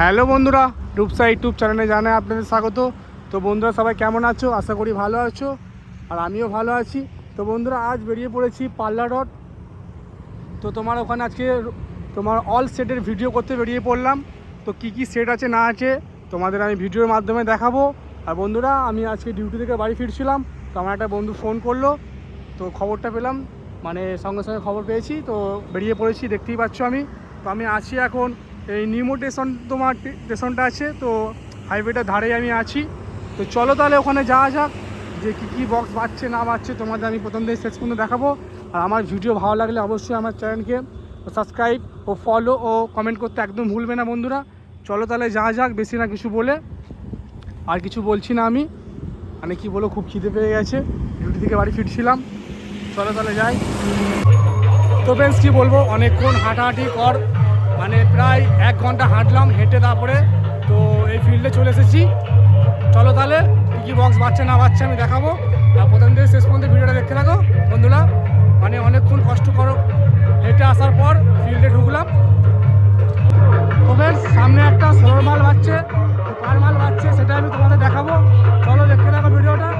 Hello বন্ধুরা, Rupsa YouTube চ্যানেলে জানাই আপনাদের স্বাগত। তো বন্ধুরা সবাই কেমন আছো? আশা করি ভালো আছো, আর আমিও ভালো আছি। তো বন্ধুরা আজ বেরিয়ে পড়েছি পাল্লা রড। তো তোমার ওখানে আজকে তোমার অল সেটের ভিডিও করতে বেরিয়ে পড়লাম। তো কি কি সেট আছে না আছে তোমাদের আমি ভিডিওর মাধ্যমে দেখাবো। আর বন্ধুরা আমি আজকে ডিউটি থেকে বাড়ি ফিরছিলাম, তো আমার একটা বন্ধু ফোন করলো, তো খবরটা পেলাম, মানে সঙ্গে সঙ্গে খবর পেয়েছি, তো বেরিয়ে পড়েছি, দেখতেই পাচ্ছ আমি। তো আমি আছি এখন এই নিমো স্টেশন, তোমার স্টেশনটা আছে, তো হাইওয়েটার ধারেই আমি আছি। তো চলো তাহলে ওখানে যাওয়া যাক, যে কী কী বক্স বাজছে না বাজছে তোমাদের আমি প্রথম থেকে শেষ পর্যন্ত দেখাবো। আর আমার ভিডিও ভালো লাগলে অবশ্যই আমার চ্যানেলকে সাবস্ক্রাইব ও ফলো ও কমেন্ট করতে একদম ভুলবে না বন্ধুরা। চলো তাহলে যাওয়া যাক, বেশি না কিছু বলে, আর কিছু বলছি না আমি, মানে কি বলো, খুব খিদে পেয়ে গেছে, ডিউটি থেকে বাড়ি ফিরছিলাম। চলো তাহলে যাই। তো ফ্রেন্ডস কী বলবো, অনেকক্ষণ হাঁটাহাঁটি কর, মানে প্রায় 1 ঘন্টা হাঁটলাম হেঁটে, তারপরে তো এই ফিল্ডে চলে এসেছি। চলো তাহলে কী কী বক্স বাচ্চা না বাচ্চা আমি দেখাবো, আর প্রথম থেকে শেষ পর্যন্ত ভিডিওটা দেখতে থাকো বন্ধুরা। মানে অনেকক্ষণ কষ্ট করো হেঁটে আসার পর ফিল্ডে ঢুকলাম। তো ফ্রেন্ডস সামনে একটা 16 মাল বাজছে, তো কার মাল বাজছে সেটা আমি তোমাদের দেখাবো। চলো দেখতে থাকো ভিডিওটা।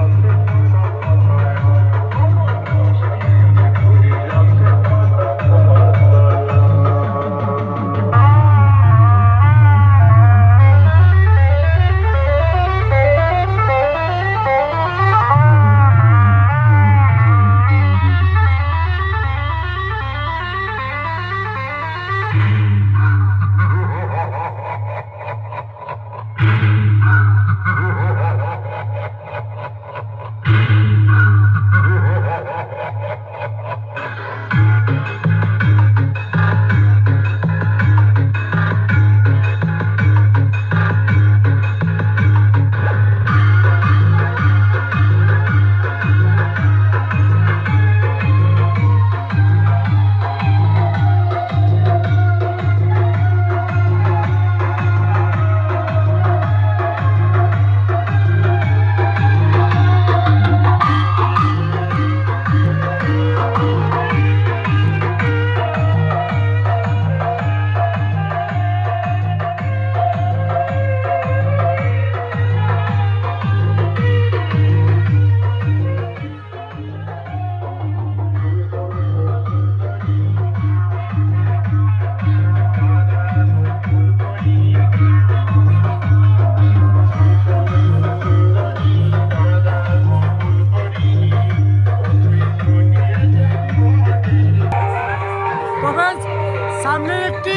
সামনে একটি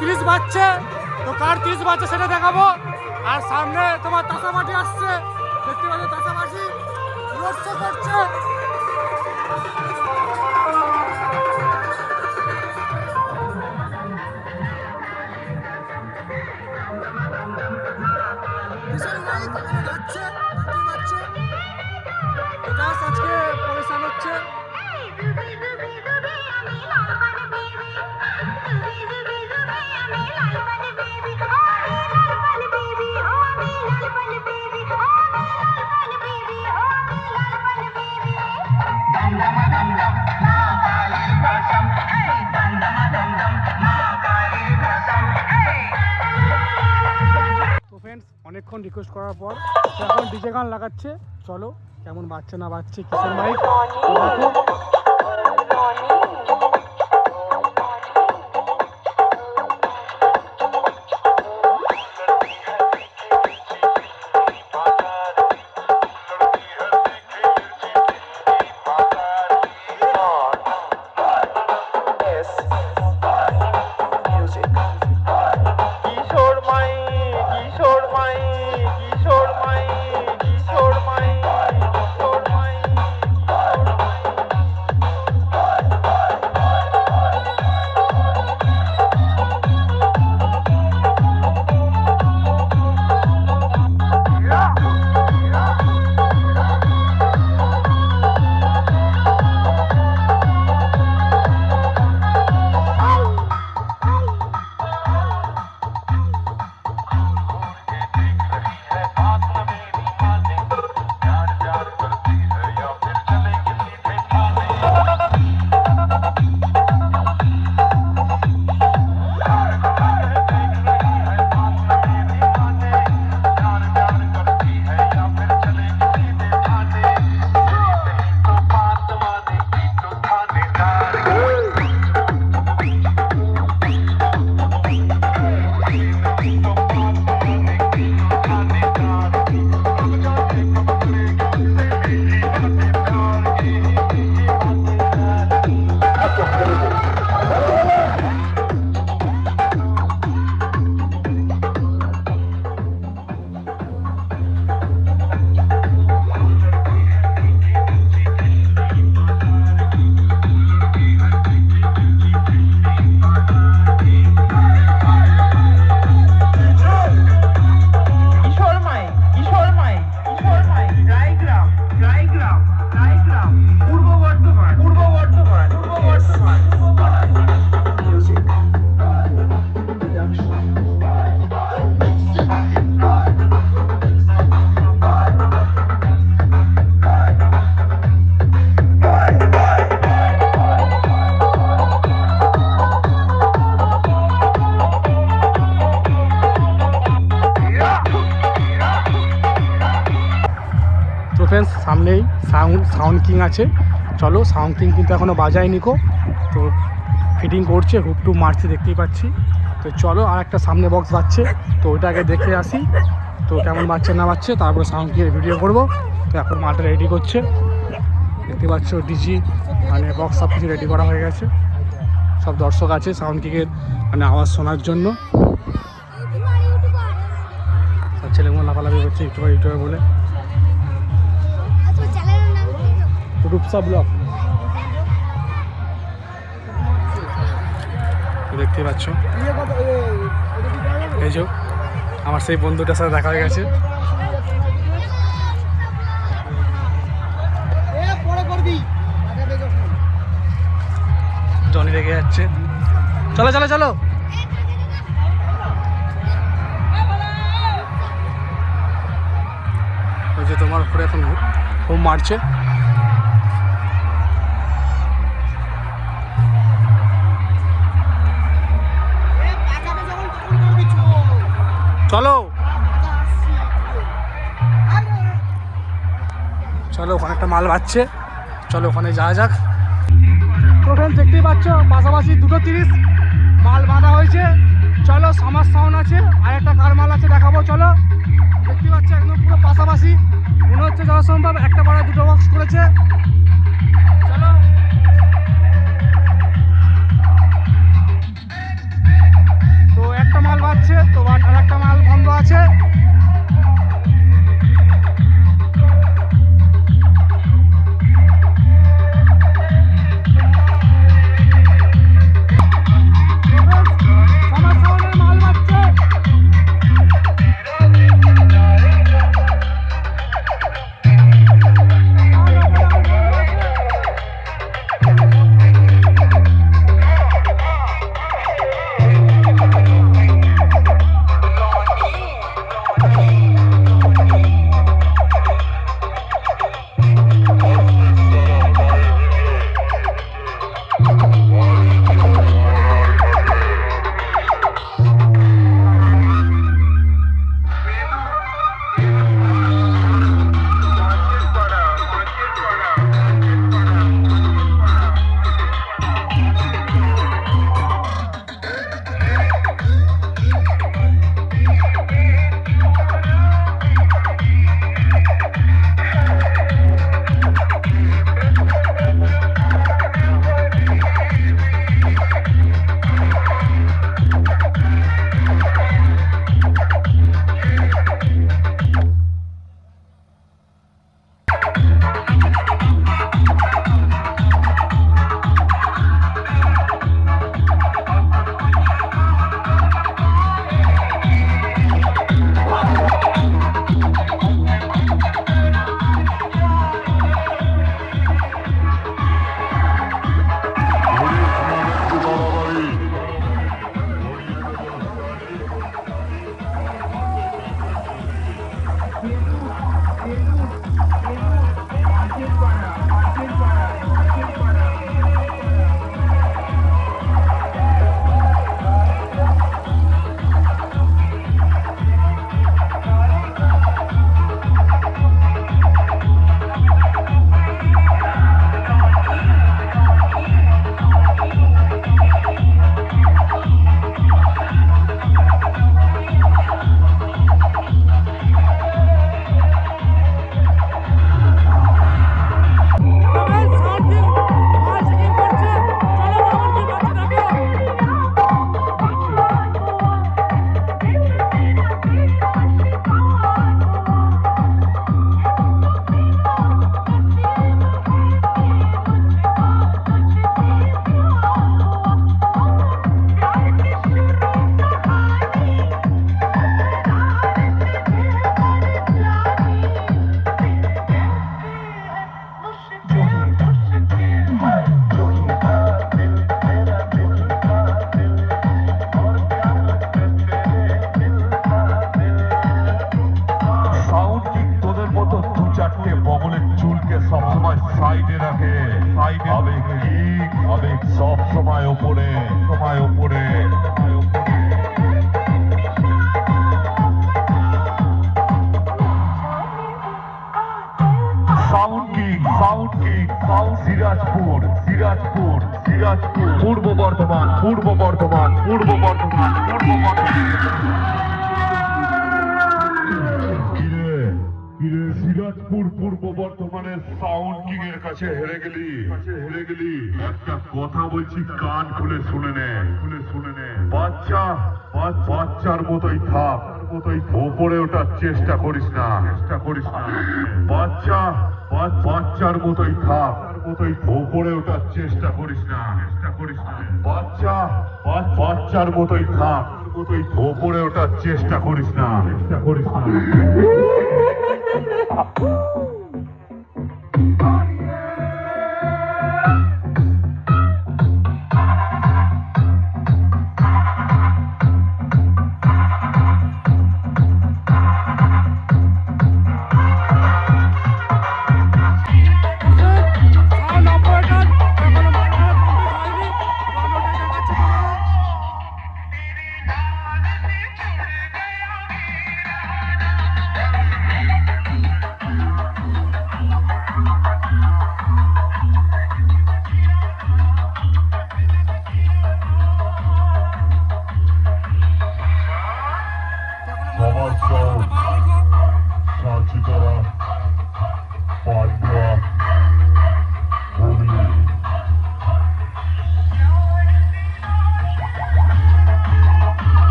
30 বাজছে, তো কার 30 বাজছে সেটা দেখাবো। আর সামনে তোমার তাসাবাজি আসছে, দেখতে পাচ্ছ তাসাবাজি রোড শো করছে। আজকে পরিশ্রম হচ্ছে। তো ফ্রেন্ডস অনেকক্ষণ রিকোয়েস্ট করার পর এখন ডিজে গান লাগাচ্ছে। চলো কেমন বাজছে না বাজছে, কিসের মাইক দেখো। ফ্রেন্ডস সামনেই সাউন্ড কিং আছে, চলো। সাউন্ড কিং কিন্তু এখনও বাজায় নিকো, তো ফিটিং করছে, হুপ টুপ মারছে দেখতেই পাচ্ছি। তো চলো আর একটা সামনে বক্স বাজছে, তো ওইটা আগে দেখে আসি তো কেমন বাজছে না বাজছে, তারপরে সাউন্ড কিংয়ের ভিডিও করবো। তো এখন মালটা রেডি করছে, দেখতে পাচ্ছ ডিজি মানে বক্স সব কিছু রেডি করা হয়ে গেছে। সব দর্শক আছে সাউন্ড কিংয়ের মানে আওয়াজ শোনার জন্য। সব ছেলেগুলো লাফালাফি করছে ইউটিউবে বলে। রূপসা ব্লগ দেখতে পাচ্ছ, এই যে আমার সেই বন্ধুটার সাথে দেখা হয়ে গেছে। জনি রেগে যাচ্ছে, চলো চলো চলো। ওই যে তোমার উপরে এখন হোম মারছে। চলো চলো, ওখানে একটা মাল বাজছে, চলো ওখানে যাওয়া যাক। তো ফ্রেন্ডস দেখতেই পাচ্ছ পাশাপাশি 2:30 মাল বাঁধা হয়েছে। চলো সমাজ সাউন্ড আছে, আর একটা কার মাল আছে দেখাবো, চলো। দেখতে পাচ্ছ একদম পুরো পাশাপাশি, মনে হচ্ছে যথাসম্ভব একটা পাড়ায় 2টো বক্স করেছে। চলো তো একটা মাল বাজছে, তো আর একটা মাল বন্ধ আছে। সিরাজপুর সিরাজপুর সিরাজপুর পূর্ব বর্ধমান পূর্ব বর্ধমান পূর্ব বর্ধমান পূর্ব বর্ধমান কিরে কিরে সিরাজপুর পূর্ব বর্ধমানের সাউন্ড কিং এর কাছে হেরে গেলি একটা কথা বলছি কান খুলে শুনে নে বাচ্চার মতোই থাক ওপরে ওঠার চেষ্টা করিস না বাচ্চার মতোই থাক ওপরে ওঠার চেষ্টা করিস না বাচ্চার মতোই থাক ওপরে ওঠার চেষ্টা করিস না